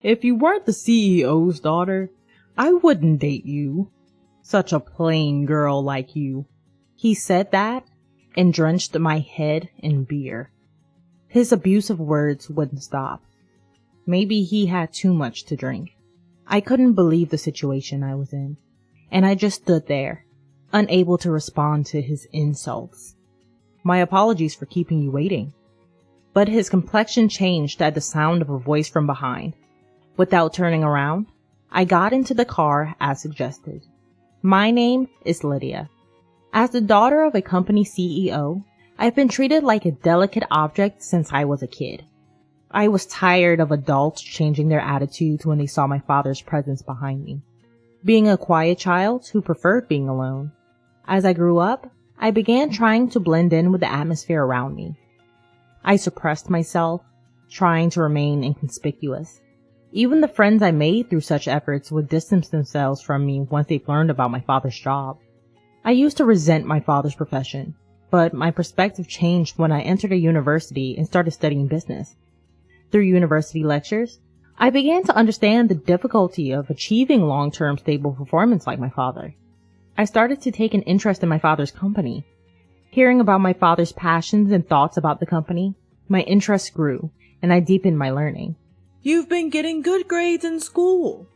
If you weren't the CEO's daughter, I wouldn't date you. Such a plain girl like you. He said that and drenched my head in beer. His abusive words wouldn't stop. Maybe he had too much to drink. I couldn't believe the situation I was in, and I just stood there, unable to respond to his insults. My apologies for keeping you waiting. But his complexion changed at the sound of a voice from behind. Without turning around, I got into the car as suggested. My name is Lydia. As the daughter of a company CEO, I've been treated like a delicate object since I was a kid. I was tired of adults changing their attitudes when they saw my father's presence behind me. Being a quiet child who preferred being alone. As I grew up, I began trying to blend in with the atmosphere around me. I suppressed myself, trying to remain inconspicuous. Even the friends I made through such efforts would distance themselves from me once they learned about my father's job. I used to resent my father's profession, but my perspective changed when I entered a university and started studying business. Through university lectures, I began to understand the difficulty of achieving long-term stable performance like my father. I started to take an interest in my father's company. Hearing about my father's passions and thoughts about the company, my interest grew, and I deepened my learning. You've been getting good grades in school,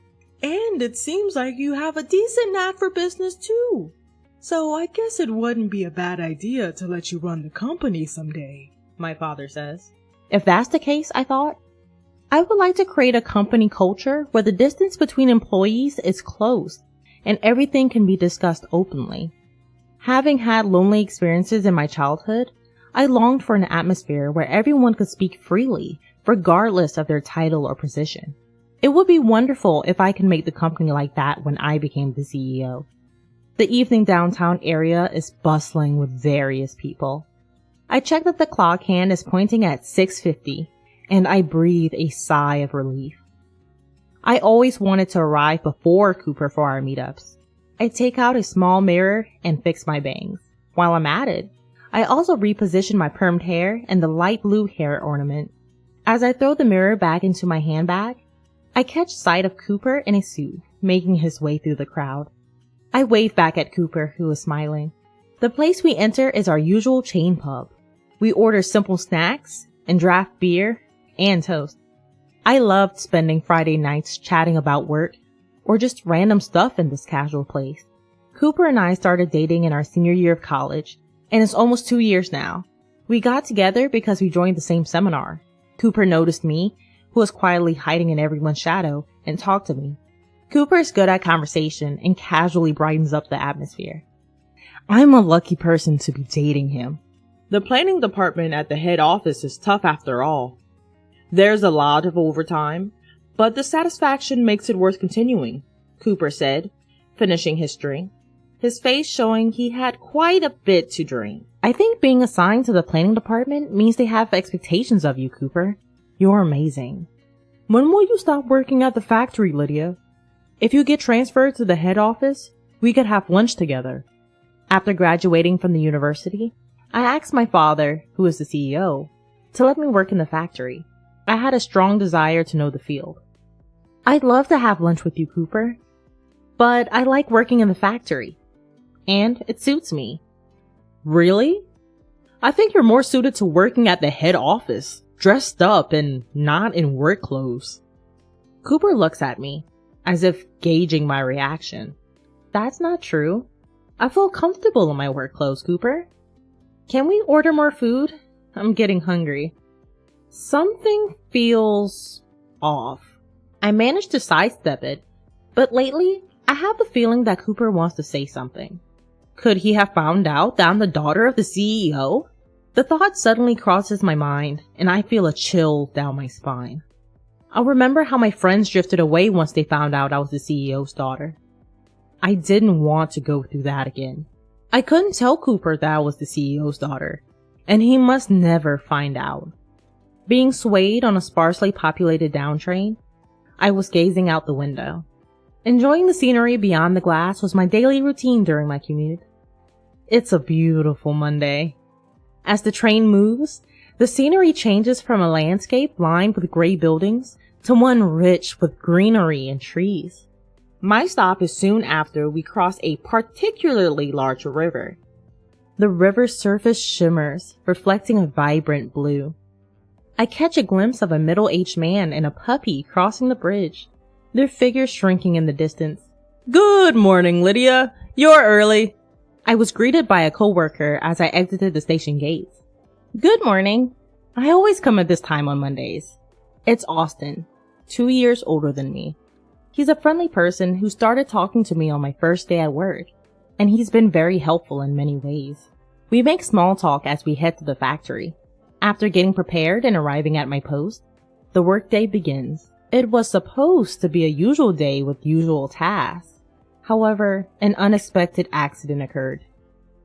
and it seems like you have a decent knack for business too. So I guess it wouldn't be a bad idea to let you run the company someday, my father says. If that's the case, I thought, I would like to create a company culture where the distance between employees is close and everything can be discussed openly. Having had lonely experiences in my childhood, I longed for an atmosphere where everyone could speak freely, regardless of their title or position. It would be wonderful if I could make the company like that when I became the CEO. The evening downtown area is bustling with various people. I check that the clock hand is pointing at 6:50, and I breathe a sigh of relief. I always wanted to arrive before Cooper for our meetups. I take out a small mirror and fix my bangs. While I'm at it, I also reposition my permed hair and the light blue hair ornament. As I throw the mirror back into my handbag, I catch sight of Cooper in a suit, making his way through the crowd. I wave back at Cooper, who is smiling. The place we enter is our usual chain pub. We order simple snacks and draft beer and toast. I loved spending Friday nights chatting about work or just random stuff in this casual place. Cooper and I started dating in our senior year of college, and it's almost 2 years now. We got together because we joined the same seminar. Cooper noticed me, who was quietly hiding in everyone's shadow, and talked to me. Cooper is good at conversation and casually brightens up the atmosphere. I'm a lucky person to be dating him. The planning department at the head office is tough after all. There's a lot of overtime, but the satisfaction makes it worth continuing, Cooper said, finishing his drink, his face showing he had quite a bit to drink. I think being assigned to the planning department means they have expectations of you, Cooper. You're amazing. When will you stop working at the factory, Lydia? If you get transferred to the head office, we could have lunch together. After graduating from the university, I asked my father, who is the CEO, to let me work in the factory. I had a strong desire to know the field. I'd love to have lunch with you, Cooper, but I like working in the factory, and it suits me. Really? I think you're more suited to working at the head office, dressed up and not in work clothes. Cooper looks at me, as if gauging my reaction. That's not true. I feel comfortable in my work clothes, Cooper. Can we order more food? I'm getting hungry. Something feels off. I managed to sidestep it, but lately, I have the feeling that Cooper wants to say something. Could he have found out that I'm the daughter of the CEO? The thought suddenly crosses my mind, and I feel a chill down my spine. I'll remember how my friends drifted away once they found out I was the CEO's daughter. I didn't want to go through that again. I couldn't tell Cooper that I was the CEO's daughter, and he must never find out. Being swayed on a sparsely populated down train, I was gazing out the window. Enjoying the scenery beyond the glass was my daily routine during my commute. It's a beautiful Monday. As the train moves, the scenery changes from a landscape lined with gray buildings to one rich with greenery and trees. My stop is soon after we cross a particularly large river. The river's surface shimmers, reflecting a vibrant blue. I catch a glimpse of a middle-aged man and a puppy crossing the bridge, their figures shrinking in the distance. "Good morning, Lydia. You're early." I was greeted by a coworker as I exited the station gates. "Good morning. I always come at this time on Mondays." It's Austin, 2 years older than me. He's a friendly person who started talking to me on my first day at work, and he's been very helpful in many ways. We make small talk as we head to the factory. After getting prepared and arriving at my post, the workday begins. It was supposed to be a usual day with usual tasks. However, an unexpected accident occurred.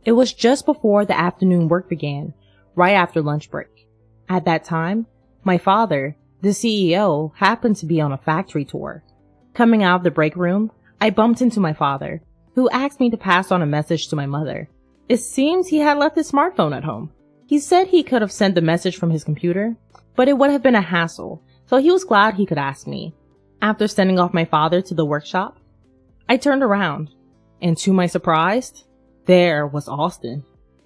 It was just before the afternoon work began, right after lunch break. At that time, my father, the CEO, happened to be on a factory tour. Coming out of the break room, I bumped into my father, who asked me to pass on a message to my mother. It seems he had left his smartphone at home. He said he could have sent the message from his computer, but it would have been a hassle, so he was glad he could ask me. After sending off my father to the workshop, I turned around, and to my surprise, there was Austin.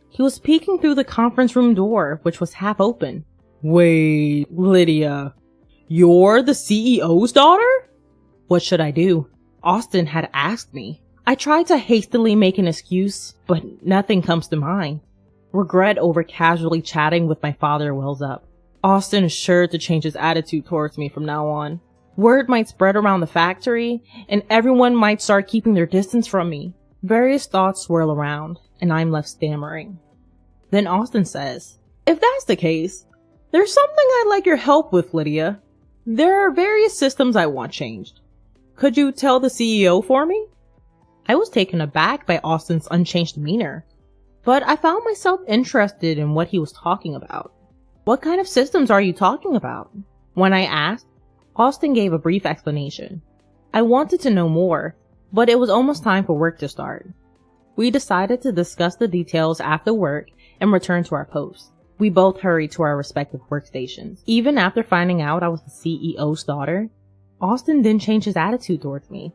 He was peeking through the conference room door, which was half open. "Wait, Lydia, you're the CEO's daughter?" What should I do? Austin had asked me. I tried to hastily make an excuse, but nothing comes to mind. Regret over casually chatting with my father wells up. Austin is sure to change his attitude towards me from now on. Word might spread around the factory, and everyone might start keeping their distance from me. Various thoughts swirl around, and I'm left stammering. Then Austin says, "If that's the case, there's something I'd like your help with, Lydia. There are various systems I want changed. Could you tell the CEO for me?" I was taken aback by Austin's unchanged demeanor, but I found myself interested in what he was talking about. "What kind of systems are you talking about?" When I asked, Austin gave a brief explanation. I wanted to know more, but it was almost time for work to start. We decided to discuss the details after work and return to our posts. We both hurried to our respective workstations. Even after finding out I was the CEO's daughter, Austin didn't change his attitude towards me.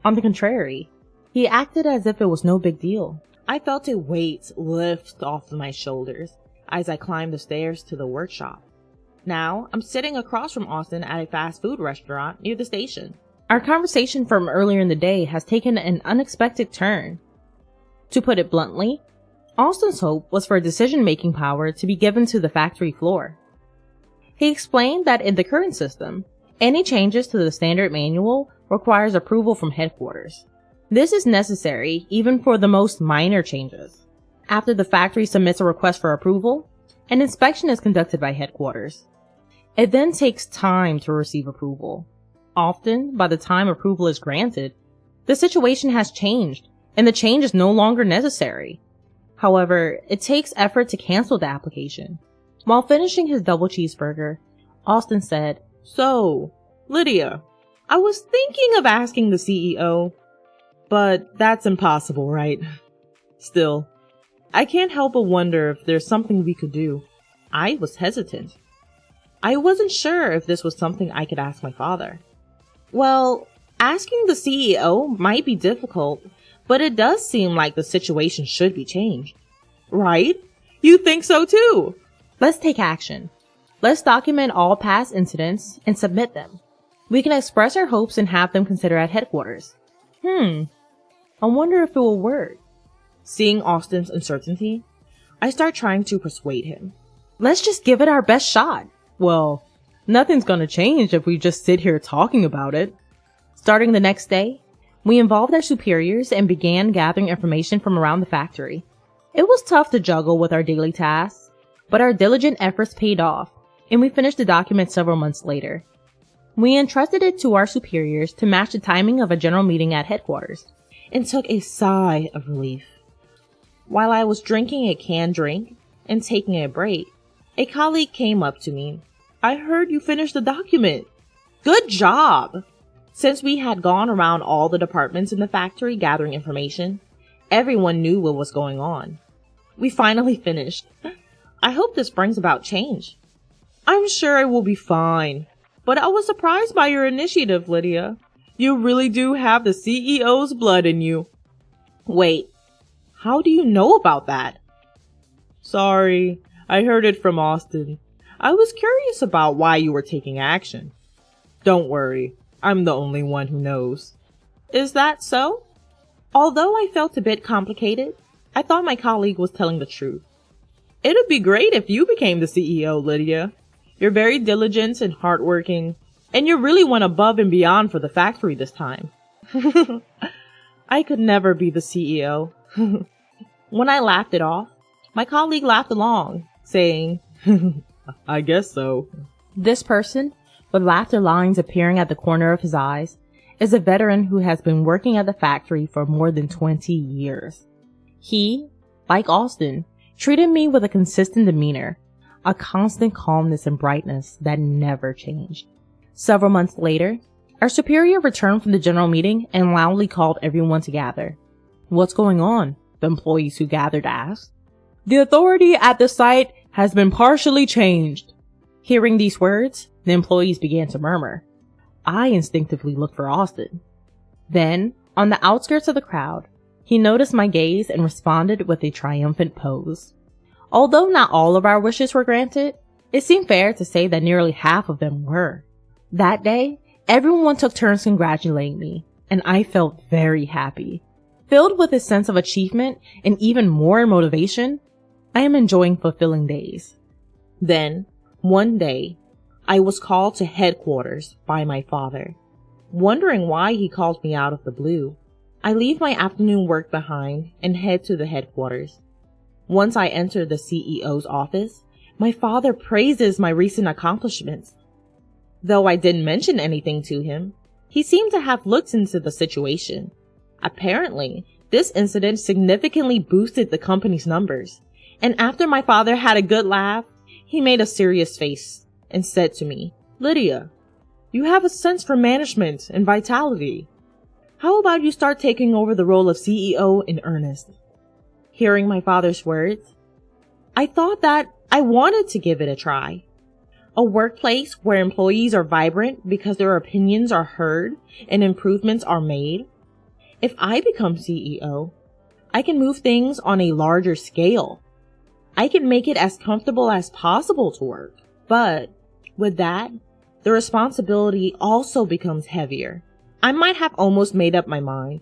On the contrary, he acted as if it was no big deal. I felt a weight lift off my shoulders as I climbed the stairs to the workshop. Now, I'm sitting across from Austin at a fast food restaurant near the station. Our conversation from earlier in the day has taken an unexpected turn. To put it bluntly, Austin's hope was for decision-making power to be given to the factory floor. He explained that in the current system, any changes to the standard manual requires approval from headquarters. This is necessary even for the most minor changes. After the factory submits a request for approval, an inspection is conducted by headquarters. It then takes time to receive approval. Often, by the time approval is granted, the situation has changed and the change is no longer necessary. However, it takes effort to cancel the application. While finishing his double cheeseburger, Austin said, "So, Lydia, I was thinking of asking the CEO, but that's impossible, right? Still, I can't help but wonder if there's something we could do." I was hesitant. I wasn't sure if this was something I could ask my father. Well, asking the CEO might be difficult, but it does seem like the situation should be changed. Right? You think so too? Let's take action. Let's document all past incidents and submit them. We can express our hopes and have them considered at headquarters. I wonder if it will work. Seeing Austin's uncertainty, I start trying to persuade him. Let's just give it our best shot. Well, nothing's gonna change if we just sit here talking about it. Starting the next day, we involved our superiors and began gathering information from around the factory. It was tough to juggle with our daily tasks, but our diligent efforts paid off, and we finished the document several months later. We entrusted it to our superiors to match the timing of a general meeting at headquarters, and took a sigh of relief. While I was drinking a canned drink and taking a break, a colleague came up to me. "I heard you finished the document. Good job!" Since we had gone around all the departments in the factory gathering information, everyone knew what was going on. We finally finished. I hope this brings about change. "I'm sure it will be fine. But I was surprised by your initiative, Lydia. You really do have the CEO's blood in you. Wait, how do you know about that? Sorry, I heard it from Austin. I was curious about why you were taking action. Don't worry, I'm the only one who knows. Is that so? Although I felt a bit complicated, I thought my colleague was telling the truth. It'd be great if you became the CEO, Lydia. You're very diligent and hardworking, and you really went above and beyond for the factory this time. I could never be the CEO. When I laughed it off, my colleague laughed along, saying, I guess so. This person, with laughter lines appearing at the corner of his eyes, is a veteran who has been working at the factory for more than 20 years. He, like Austin, treated me with a consistent demeanor, a constant calmness and brightness that never changed. Several months later, our superior returned from the general meeting and loudly called everyone to gather. What's going on? The employees who gathered asked. The authority at the site has been partially changed. Hearing these words, the employees began to murmur. I instinctively looked for Austin. Then, on the outskirts of the crowd, he noticed my gaze and responded with a triumphant pose. Although not all of our wishes were granted, it seemed fair to say that nearly half of them were. That day, everyone took turns congratulating me, and I felt very happy. Filled with a sense of achievement and even more motivation, I am enjoying fulfilling days. Then, one day, I was called to headquarters by my father. Wondering why he called me out of the blue, I leave my afternoon work behind and head to the headquarters. Once I enter the CEO's office, my father praises my recent accomplishments. Though I didn't mention anything to him, he seemed to have looked into the situation. Apparently, this incident significantly boosted the company's numbers, and after my father had a good laugh, he made a serious face and said to me, Lydia, you have a sense for management and vitality. How about you start taking over the role of CEO in earnest? Hearing my father's words, I thought that I wanted to give it a try. A workplace where employees are vibrant because their opinions are heard and improvements are made. If I become CEO, I can move things on a larger scale. I can make it as comfortable as possible to work. But with that, the responsibility also becomes heavier. I might have almost made up my mind,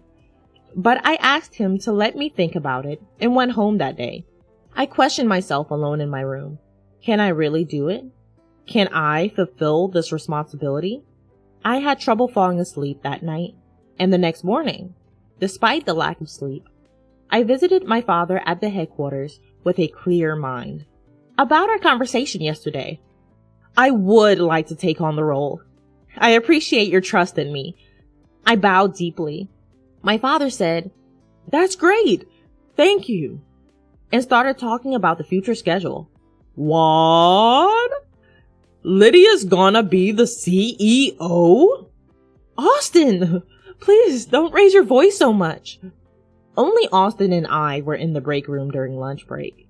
but I asked him to let me think about it and went home that day. I questioned myself alone in my room. Can I really do it? Can I fulfill this responsibility? I had trouble falling asleep that night, and the next morning, despite the lack of sleep, I visited my father at the headquarters with a clear mind. About our conversation yesterday, I would like to take on the role. I appreciate your trust in me. I bowed deeply. My father said, That's great. Thank you. And started talking about the future schedule. What? Lydia's gonna be the CEO? Austin, please don't raise your voice so much. Only Austin and I were in the break room during lunch break.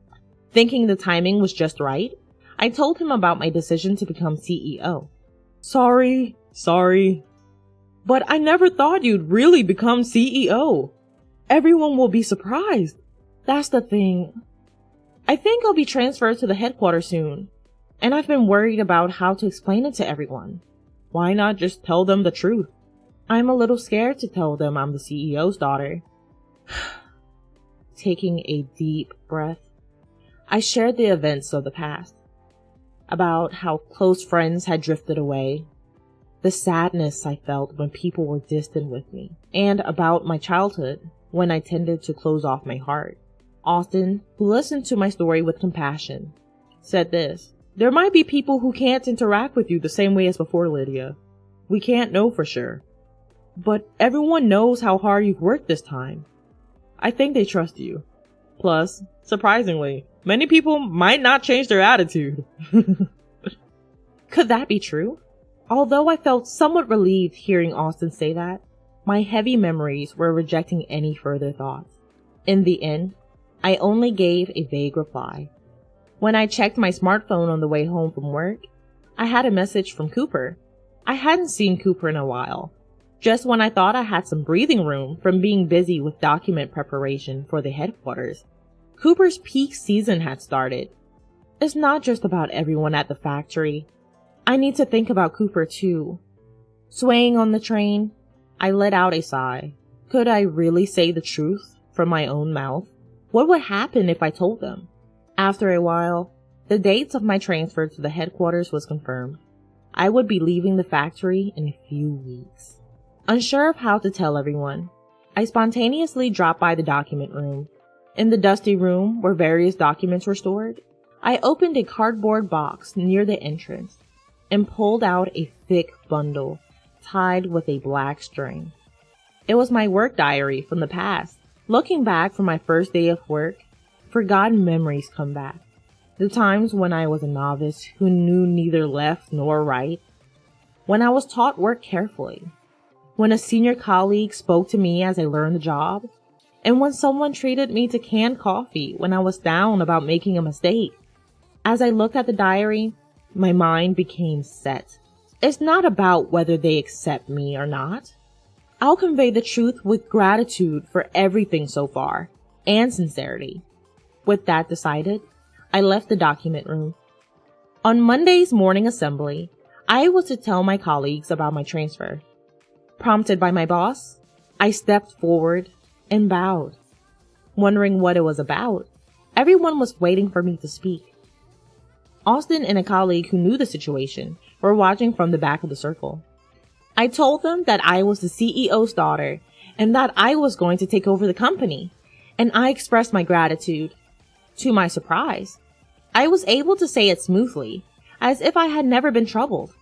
Thinking the timing was just right, I told him about my decision to become CEO. Sorry. But I never thought you'd really become CEO. Everyone will be surprised. That's the thing. I think I'll be transferred to the headquarters soon, and I've been worried about how to explain it to everyone. Why not just tell them the truth? I'm a little scared to tell them I'm the CEO's daughter. Taking a deep breath, I shared the events of the past, about how close friends had drifted away, the sadness I felt when people were distant with me, and about my childhood when I tended to close off my heart. Austin, who listened to my story with compassion, said this, There might be people who can't interact with you the same way as before, Lydia. We can't know for sure. But everyone knows how hard you've worked this time. I think they trust you. Plus, surprisingly, many people might not change their attitude. Could that be true? Although I felt somewhat relieved hearing Austin say that, my heavy memories were rejecting any further thoughts. In the end, I only gave a vague reply. When I checked my smartphone on the way home from work, I had a message from Cooper. I hadn't seen Cooper in a while, just when I thought I had some breathing room from being busy with document preparation for the headquarters. Cooper's peak season had started. It's not just about everyone at the factory. I need to think about Cooper too. Swaying on the train, I let out a sigh. Could I really say the truth from my own mouth? What would happen if I told them? After a while, the dates of my transfer to the headquarters was confirmed. I would be leaving the factory in a few weeks. Unsure of how to tell everyone, I spontaneously dropped by the document room. In the dusty room where various documents were stored, I opened a cardboard box near the entrance and pulled out a thick bundle tied with a black string. It was my work diary from the past. Looking back from my first day of work, forgotten memories come back. The times when I was a novice who knew neither left nor right. When I was taught work carefully. When a senior colleague spoke to me as I learned the job. And when someone treated me to canned coffee when I was down about making a mistake. As I looked at the diary, my mind became set. It's not about whether they accept me or not. I'll convey the truth with gratitude for everything so far, and sincerity. With that decided, I left the document room. On Monday's morning assembly, I was to tell my colleagues about my transfer. Prompted by my boss, I stepped forward and bowed. Wondering what it was about, everyone was waiting for me to speak. Austin and a colleague who knew the situation were watching from the back of the circle. I told them that I was the CEO's daughter and that I was going to take over the company, and I expressed my gratitude. To my surprise, I was able to say it smoothly, as if I had never been troubled.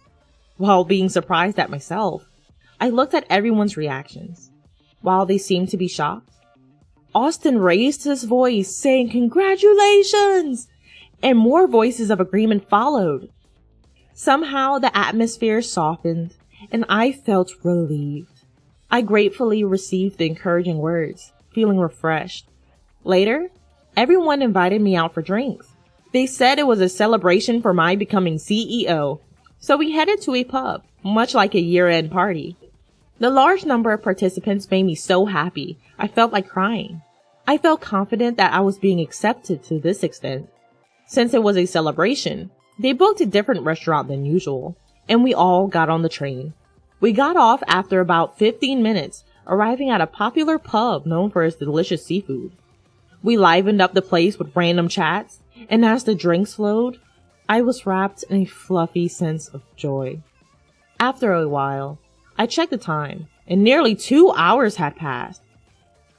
While being surprised at myself, I looked at everyone's reactions. While they seemed to be shocked, Austin raised his voice saying congratulations, and more voices of agreement followed. Somehow the atmosphere softened, and I felt relieved. I gratefully received the encouraging words, feeling refreshed. Later, everyone invited me out for drinks. They said it was a celebration for my becoming CEO, so we headed to a pub, much like a year-end party. The large number of participants made me so happy, I felt like crying. I felt confident that I was being accepted to this extent. Since it was a celebration, they booked a different restaurant than usual, and we all got on the train. We got off after about 15 minutes, arriving at a popular pub known for its delicious seafood. We livened up the place with random chats, and as the drinks flowed, I was wrapped in a fluffy sense of joy. After a while, I checked the time, and nearly 2 hours had passed.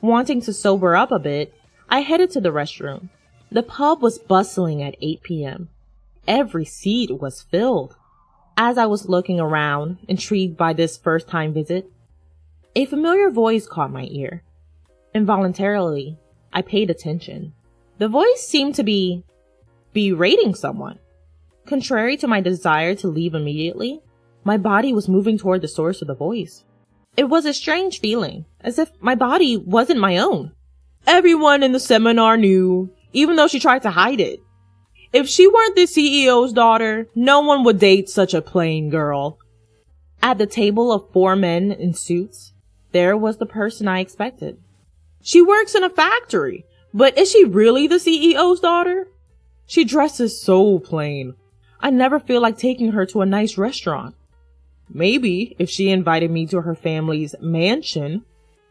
Wanting to sober up a bit, I headed to the restroom. The pub was bustling at 8 p.m. Every seat was filled. As I was looking around, intrigued by this first-time visit, a familiar voice caught my ear. Involuntarily, I paid attention. The voice seemed to be berating someone. Contrary to my desire to leave immediately, my body was moving toward the source of the voice. It was a strange feeling, as if my body wasn't my own. Everyone in the seminar knew, even though she tried to hide it. If she weren't the CEO's daughter, no one would date such a plain girl. At the table of 4 men in suits, there was the person I expected. She works in a factory, but is she really the CEO's daughter? She dresses so plain. I never feel like taking her to a nice restaurant. Maybe if she invited me to her family's mansion,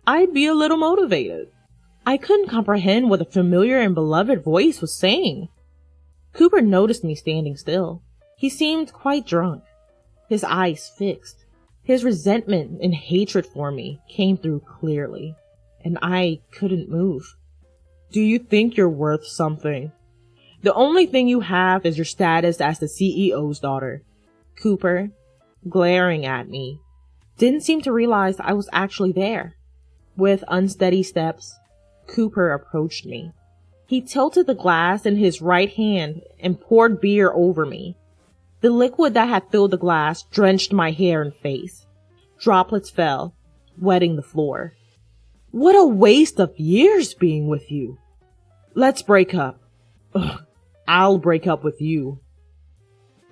I'd be a little motivated. I couldn't comprehend what the familiar and beloved voice was saying. Cooper noticed me standing still. He seemed quite drunk, his eyes fixed. His resentment and hatred for me came through clearly, and I couldn't move. Do you think you're worth something? The only thing you have is your status as the CEO's daughter. Cooper, glaring at me, didn't seem to realize I was actually there. With unsteady steps, Cooper approached me. He tilted the glass in his right hand and poured beer over me. The liquid that had filled the glass drenched my hair and face. Droplets fell, wetting the floor. What a waste of years being with you. Let's break up. Ugh, I'll break up with you.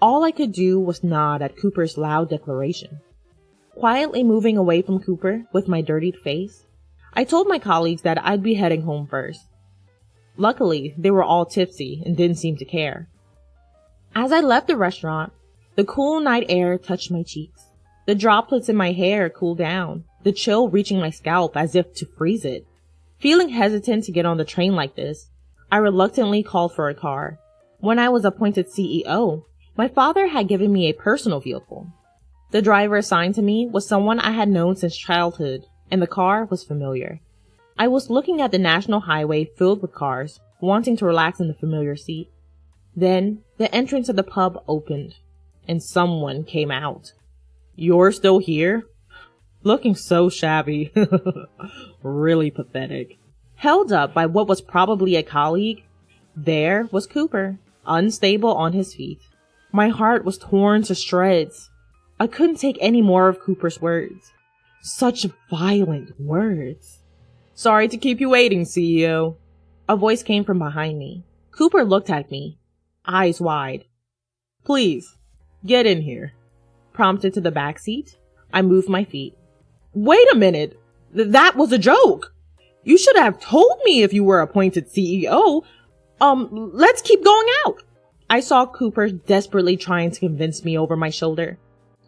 All I could do was nod at Cooper's loud declaration. Quietly moving away from Cooper with my dirtied face, I told my colleagues that I'd be heading home first. Luckily, they were all tipsy and didn't seem to care. As I left the restaurant, the cool night air touched my cheeks. The droplets in my hair cooled down, the chill reaching my scalp as if to freeze it. Feeling hesitant to get on the train like this, I reluctantly called for a car. When I was appointed CEO, my father had given me a personal vehicle. The driver assigned to me was someone I had known since childhood, and the car was familiar. I was looking at the national highway filled with cars, wanting to relax in the familiar seat. Then, the entrance of the pub opened, and someone came out. "You're still here?" Looking so shabby. Really pathetic. Held up by what was probably a colleague, there was Cooper, unstable on his feet. My heart was torn to shreds. I couldn't take any more of Cooper's words. Such violent words. "Sorry to keep you waiting, CEO." A voice came from behind me. Cooper looked at me, eyes wide. "Please, get in here." Prompted to the back seat, I moved my feet. "Wait a minute! That was a joke! You should have told me if you were appointed CEO. Let's keep going out." I saw Cooper desperately trying to convince me over my shoulder.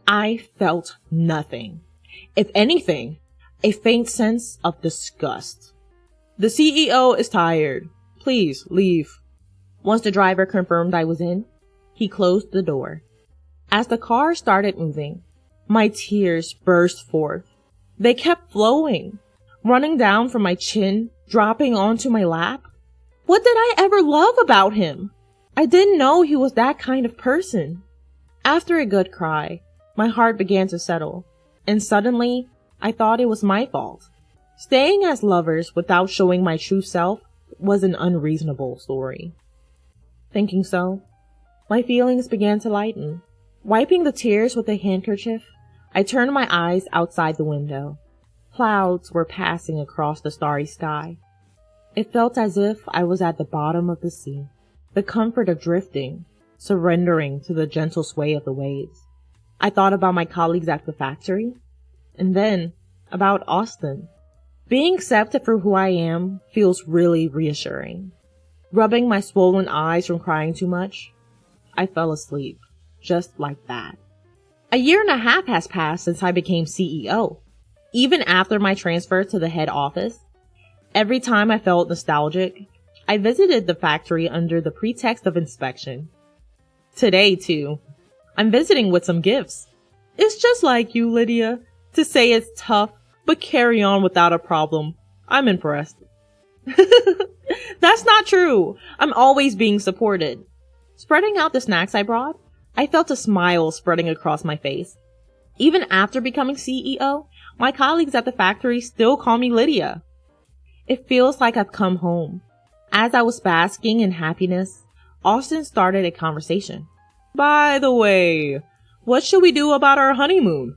I felt nothing. If anything, a faint sense of disgust. "The CEO is tired. Please leave." Once the driver confirmed I was in, he closed the door. As the car started moving, my tears burst forth. They kept flowing, running down from my chin, dropping onto my lap. What did I ever love about him? I didn't know he was that kind of person. After a good cry, my heart began to settle, and suddenly, I thought it was my fault. Staying as lovers without showing my true self was an unreasonable story. Thinking so, my feelings began to lighten. Wiping the tears with a handkerchief, I turned my eyes outside the window. Clouds were passing across the starry sky. It felt as if I was at the bottom of the sea, the comfort of drifting, surrendering to the gentle sway of the waves. I thought about my colleagues at the factory, and then about Austin. Being accepted for who I am feels really reassuring. Rubbing my swollen eyes from crying too much, I fell asleep, just like that. 1.5 years has passed since I became CEO. Even after my transfer to the head office, every time I felt nostalgic, I visited the factory under the pretext of inspection. Today, too, I'm visiting with some gifts. It's just like you, Lydia, to say it's tough, but carry on without a problem. I'm impressed. That's not true. I'm always being supported. Spreading out the snacks I brought, I felt a smile spreading across my face. Even after becoming CEO, my colleagues at the factory still call me Lydia. It feels like I've come home. As I was basking in happiness, Austin started a conversation. "By the way, what should we do about our honeymoon?"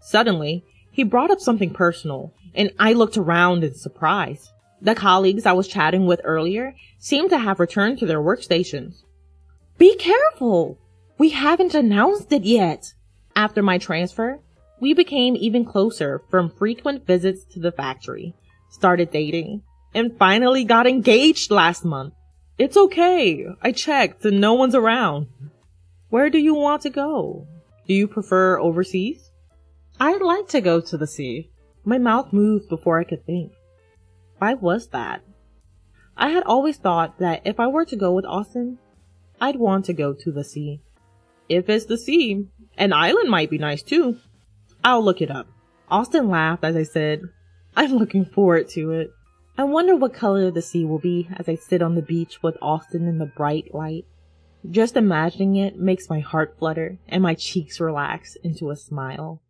Suddenly, he brought up something personal, and I looked around in surprise. The colleagues I was chatting with earlier seemed to have returned to their workstations. "Be careful! We haven't announced it yet." After my transfer, we became even closer from frequent visits to the factory, started dating, and finally got engaged last month. "It's okay. I checked and no one's around." "Where do you want to go? Do you prefer overseas?" "I'd like to go to the sea." My mouth moved before I could think. Why was that? I had always thought that if I were to go with Austin, I'd want to go to the sea. If it's the sea, an island might be nice too. I'll look it up. Austin laughed as I said, "I'm looking forward to it." I wonder what color the sea will be as I sit on the beach with Austin in the bright light. Just imagining it makes my heart flutter and my cheeks relax into a smile.